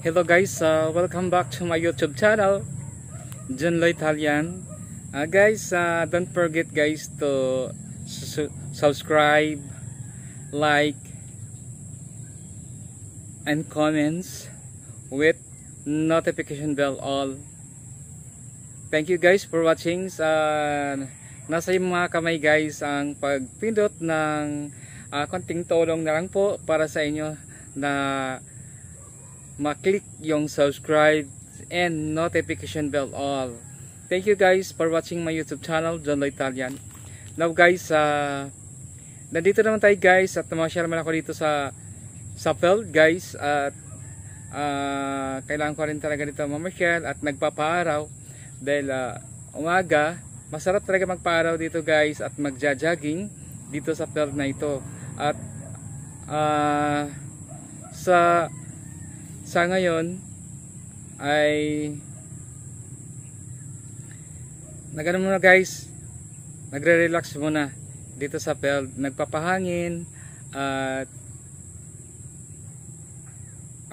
Hello guys, welcome back to my YouTube channel, John Lo Italian. Guys, don't forget guys to subscribe, like, and comments with notification bell all. Thank you guys for watching. Nasa yung mga kamay guys ang pagpindot ng konting tulong na lang po para sa inyo na ma-click yung subscribe and notification bell all. Thank you guys for watching my YouTube channel, John Lo Italian. Now guys, nandito naman tayo guys at namasyal naman ako dito sa field guys at kailangan ko rin talaga dito mamasyal at nagpapaaraw dahil umaga, masarap talaga magpaaraw dito guys at magja-jogging dito sa field na ito. At sa ngayon ay nagano muna guys, nagre-relax muna dito sa field, nagpapahangin at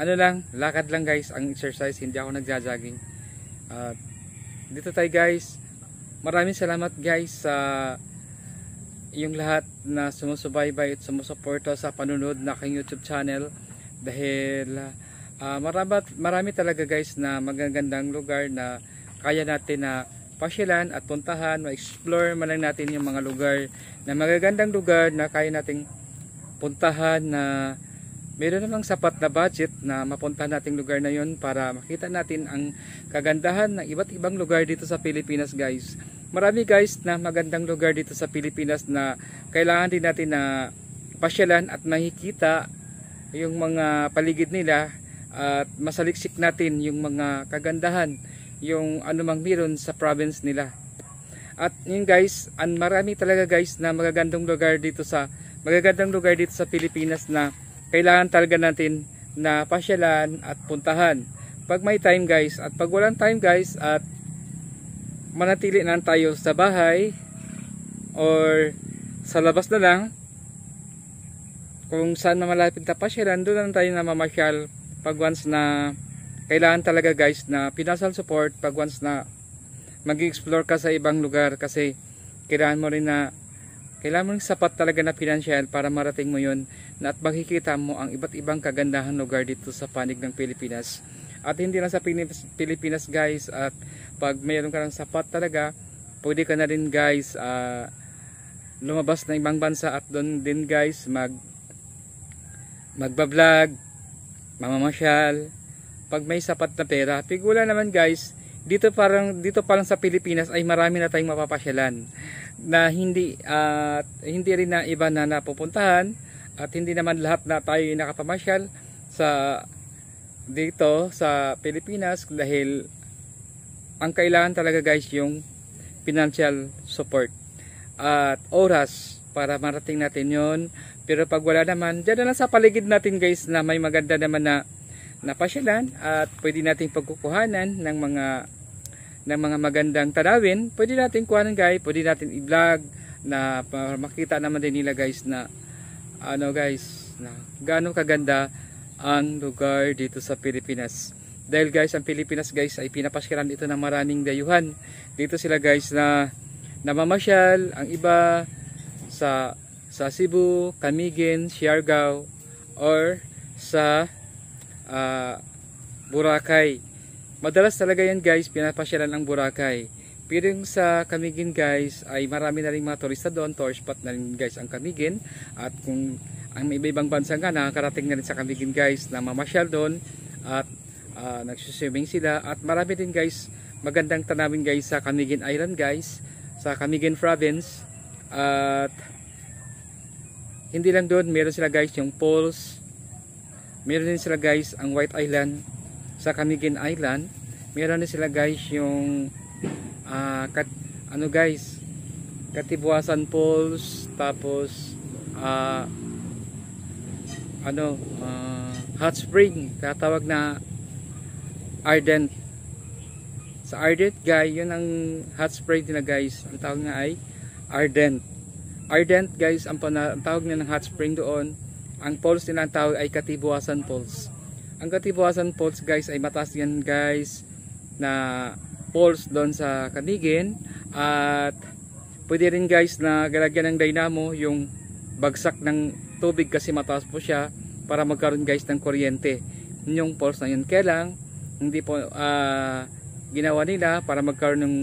ano lang, lakad lang guys ang exercise, hindi ako nagja-jogging. At dito tayo guys, maraming salamat guys sa yung lahat na sumusubaybay at sumusuporta sa panunod na aking YouTube channel dahil marami talaga guys na magagandang lugar na kaya natin na pasyalan at puntahan, ma-explore man lang natin yung mga lugar na magagandang lugar na kaya nating puntahan na meron namang sapat na budget na mapuntahan nating lugar na yon para makita natin ang kagandahan ng iba't ibang lugar dito sa Pilipinas guys. Marami guys na magandang lugar dito sa Pilipinas na kailangan din natin na pasyalan at makikita yung mga paligid nila at masaliksik natin yung mga kagandahan, yung anumang meron sa province nila. At yun guys, marami talaga guys na magagandang lugar dito sa Pilipinas na kailangan talaga natin na pasyalan at puntahan pag may time guys. At pag walang time guys at manatili na tayo sa bahay or sa labas na lang, kung saan na malapit na pasyalan, doon lang tayo na mamasyal pag once na kailangan talaga guys na financial support pag once na mag-explore ka sa ibang lugar, kasi kailangan mo rin sapat talaga na financial para marating mo yun na at makikita mo ang iba't ibang kagandahan lugar dito sa panig ng Pilipinas. At hindi lang sa Pilipinas guys, at pag mayroon ka ng sapat talaga, pwede ka na rin guys lumabas na ibang bansa at doon din guys magbablog, mamamasyal pag may sapat na pera. Pigula naman guys, dito pa lang sa Pilipinas ay marami na tayong mapapasyalan na hindi rin na iba na napupuntahan, at hindi naman lahat na tayo nakapamasyal dito sa Pilipinas dahil ang kailangan talaga guys yung financial support at oras para marating natin yon. Pero pag wala naman, dyan na lang sa paligid natin guys na may maganda naman na pasyalan at pwede nating pagkukuhanan ng mga magandang tanawin, pwede natin kuhanan guys, pwede natin i-vlog na para makita naman din nila guys na gaano kaganda ang lugar dito sa Pilipinas. Dahil guys, ang Pilipinas guys ay pinapasyalan dito ng maraming dayuhan. Dito sila guys na namamasyal, ang iba sa Cebu, Camiguin, Siargao, or sa Boracay. Madalas talaga yan guys, pinapasyalan ang Boracay. Pero yung sa Camiguin guys ay marami na rin mga turista doon, tourist spot na rin guys ang Camiguin. At kung ang may ibang bansa nga nakakarating na rin sa Camiguin guys na mamasyal doon at nagsuswimming sila. At marami din guys magandang tanawin guys sa Camiguin Island guys, sa Camiguin Province. At hindi lang doon, meron sila guys yung Falls, meron din sila guys ang White Island sa Camiguin Island, meron din sila guys yung Katibuasan Falls, tapos hot spring, tatawag na Ardent. Sa Ardent guys, yun ang hot spring nila guys, ang tawag nga ay Ardent guys, ang tawag nila ng hot spring doon. Ang falls nila ang tawag ay Katibuasan Falls. Ang Katipuasan Falls guys ay mataas yan guys na falls doon sa Camiguin. At pwede rin guys na galagyan ng dynamo yung bagsak ng tubig kasi mataas po siya para magkaroon guys ng kuryente. Yung falls na yun. Kaya lang hindi po ginawa nila para magkaroon ng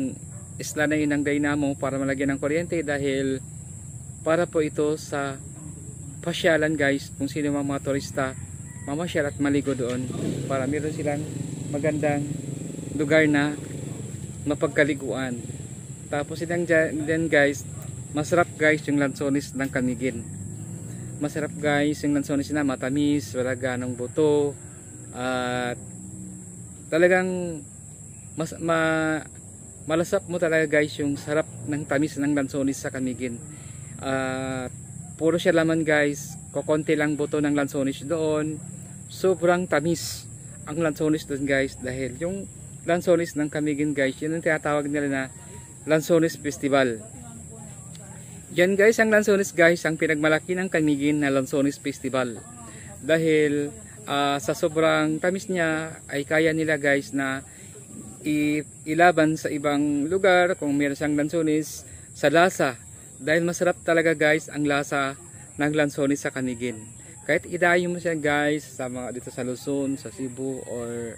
isla na yun ng dynamo para malagyan ng kuryente dahil para po ito sa pasyalan guys kung sino mga turista mamasyal at maligo doon para meron silang magandang lugar na mapagkaliguan. Tapos din guys, masarap guys yung lansones ng Camiguin. Masarap guys yung lansones na matamis, wala ganong buto at talagang malasap mo talaga guys yung sarap ng tamis ng lansones sa Camiguin. Puro siya laman guys, kokonti lang buto ng lansones doon. Sobrang tamis ang lansones doon guys dahil yung lansones ng Camiguin guys, yun ang tinatawag nila na Lansones Festival. Yan guys ang lansones guys, ang pinagmalaki ng Camiguin na Lansones Festival. Dahil sa sobrang tamis niya ay kaya nila guys na ilaban sa ibang lugar kung meron siyang lansones sa lasa. Dahil masarap talaga guys ang lasa ng lansones sa Camiguin. Kahit idayo mo siya guys sa mga dito sa Luzon, sa Cebu or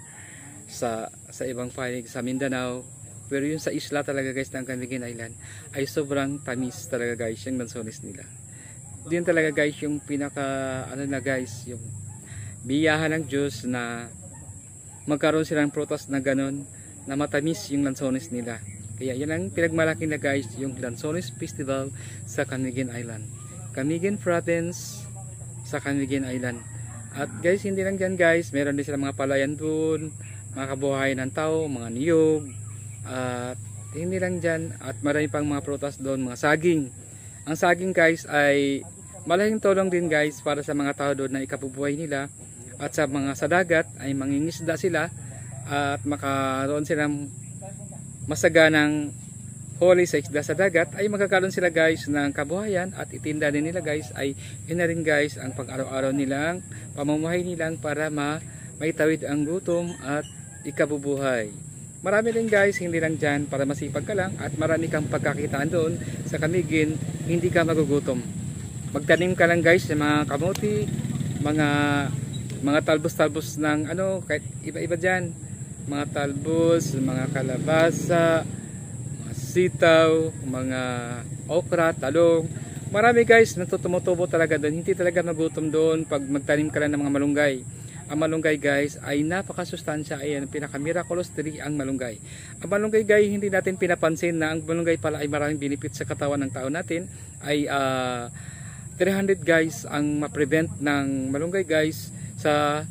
sa ibang panig sa Mindanao, pero yung sa isla talaga guys ng Camiguin Island ay sobrang tamis talaga guys yung lansones nila. Diyan talaga guys yung pinaka na guys, yung biyahan ng Diyos na magkaroon silang prutas na ganon na matamis yung lansones nila. Kaya yan ang pinagmalaki na guys yung Lansones Festival sa Camiguin Island, Camiguin Province sa Camiguin Island. At guys, hindi lang dyan guys, meron din sila mga palayan doon, mga kabuhayan ng tao, mga niyog, at hindi lang dyan, at marami pang mga prutas doon, mga saging. Ang saging guys ay malaking tulong din guys para sa mga tao doon na ikabubuhay nila, at sa mga sa dagat ay mangingisda sila at makaroon silang masaganang huli sa isda sa dagat, ay magkakaroon sila guys ng kabuhayan at itinda din nila guys, ay yun na rin guys ang pang-araw-araw nilang pamumuhay nilang para maitawid ang gutom at ikabubuhay. Marami rin guys, hindi lang dyan para masipag ka lang at marami kang pagkakitaan doon sa Camiguin, hindi ka magugutom. Magtanim ka lang guys ng mga kamuti, mga talbos-talbos ng kahit iba-iba dyan, mga talbos, mga kalabasa, mga sitaw, mga okra, talong. Marami guys natutumutubo talaga doon, hindi talaga magutom doon pag magtanim ka lang ng mga malunggay. Ang malunggay guys ay napakasustansya, ay pinaka-miraculous tree ang malunggay. Ang malunggay guys, hindi natin pinapansin na ang malunggay pala ay maraming benefit sa katawan ng tao natin. Ay 300 guys ang ma-prevent ng malunggay guys sa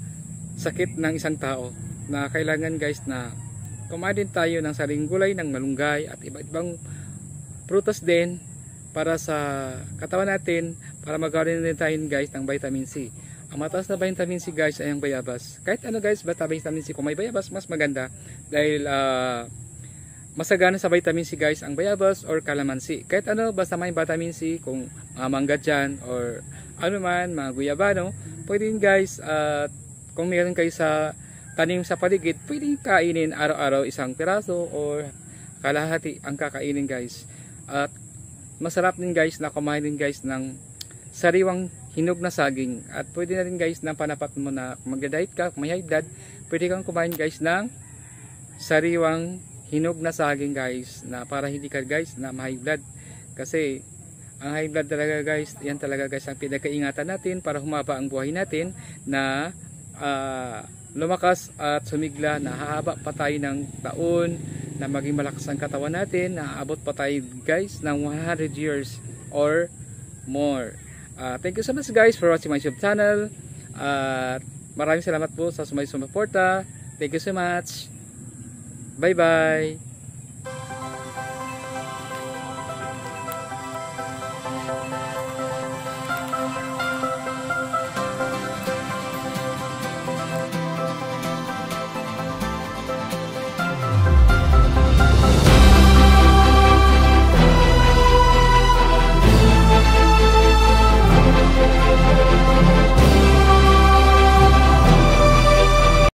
sakit ng isang tao, na kailangan guys na kumain din tayo ng sariling gulay ng malunggay at iba-ibang prutas din para sa katawan natin, para magkaroon din tayo guys ng vitamin C. Ang mataas na vitamin C guys ay ang bayabas. Kahit guys, basta vitamin C, kung may bayabas mas maganda dahil masagana sa vitamin C guys ang bayabas or calamansi. Kahit basta may vitamin C, kung mangga dyan or mga guyabano, pwede guys. At kung meron kayo sa tanim sa paligid, pwede kainin araw-araw isang piraso or kalahati ang kakainin guys. At masarap din guys na kumain din guys ng sariwang hinog na saging. At pwede na rin guys na panapat mo na kung magda-diet ka, kung may high blood, pwede kang kumain guys ng sariwang hinog na saging guys, na para hindi ka guys na ma-high blood. Kasi ang high blood talaga guys, yan talaga guys ang pinagkaingatan natin para humaba ang buhay natin, na lumakas at sumigla, na hahaba pa tayo ng taon, na maging malakas ang katawan natin, na aabot pa tayo guys ng 100 years or more. Thank you so much guys for watching my YouTube channel. Maraming salamat po sa sumasuporta. Thank you so much. Bye bye.